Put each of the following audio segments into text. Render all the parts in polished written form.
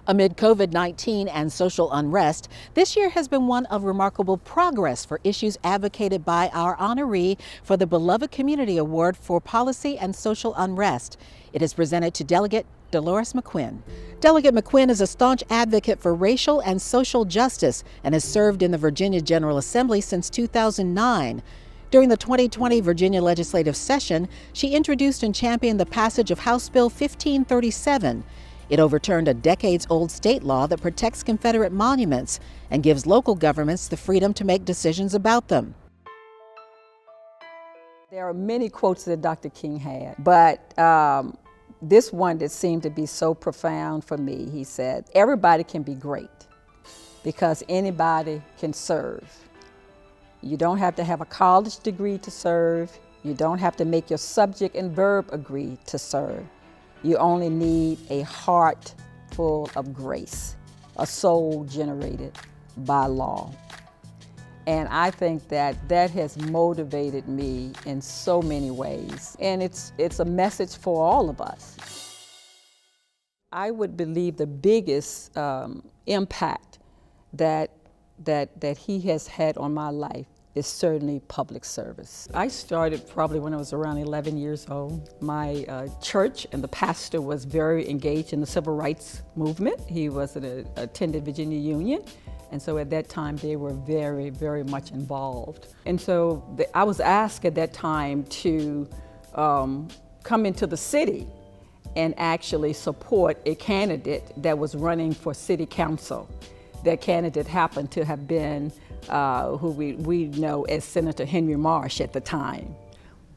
Amid COVID-19 and social unrest, this year has been one of remarkable progress for issues advocated by our honoree for the Beloved Community Award for Policy and Social Unrest. It is presented to Delegate Delores McQuinn. Delegate McQuinn is a staunch advocate for racial and social justice and has served in the Virginia General Assembly since 2009. During the 2020 Virginia legislative session, she introduced and championed the passage of House Bill 1537. It overturned a decades-old state law that protects Confederate monuments and gives local governments the freedom to make decisions about them. There are many quotes that Dr. King had, but this one that seemed to be so profound for me, he said, everybody can be great because anybody can serve. You don't have to have a college degree to serve. You don't have to make your subject and verb agree to serve. You only need a heart full of grace, a soul generated by law. And I think that that has motivated me in so many ways. And it's a message for all of us. I would believe the biggest impact that he has had on my life is certainly public service. I started probably when I was around 11 years old. My church and the pastor was very engaged in the civil rights movement. He attended Virginia Union. And so at that time, they were very, very much involved. And so I was asked at that time to come into the city and actually support a candidate that was running for city council. That candidate happened to have been who we know as Senator Henry Marsh at the time.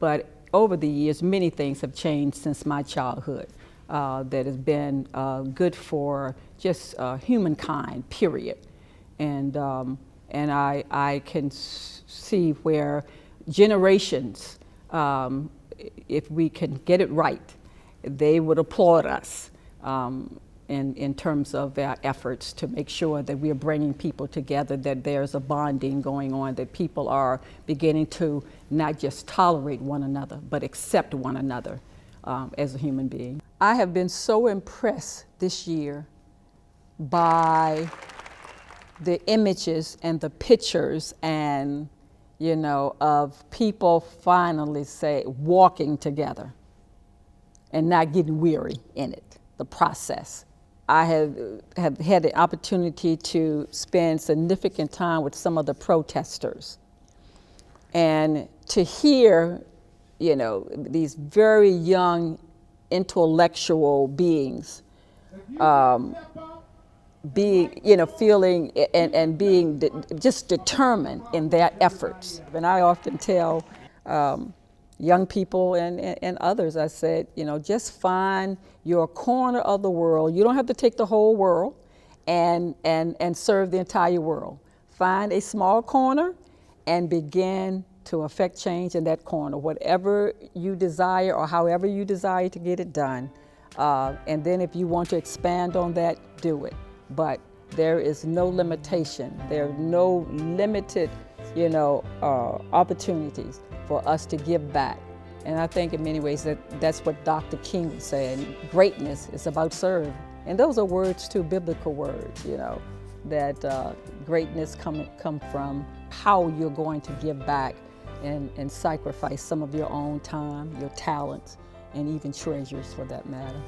But over the years, many things have changed since my childhood that has been good for just humankind, period. And I can see where generations, if we can get it right, they would applaud us in terms of our efforts to make sure that we are bringing people together, that there's a bonding going on, that people are beginning to not just tolerate one another, but accept one another as a human being. I have been so impressed this year by the images and the pictures and, of people finally walking together and not getting weary in it, the process. I have had the opportunity to spend significant time with some of the protesters and to hear, these very young intellectual beings feeling and being just determined in their efforts. And I often tell young people and others, I said, just find your corner of the world. You don't have to take the whole world and serve the entire world. Find a small corner and begin to affect change in that corner, whatever you desire or however you desire to get it done. And then if you want to expand on that, do it. But there is no limitation. There are no limited, opportunities for us to give back. And I think in many ways that's what Dr. King was saying. Greatness is about serve. And those are words too, biblical words, that greatness come from how you're going to give back and sacrifice some of your own time, your talents, and even treasures for that matter.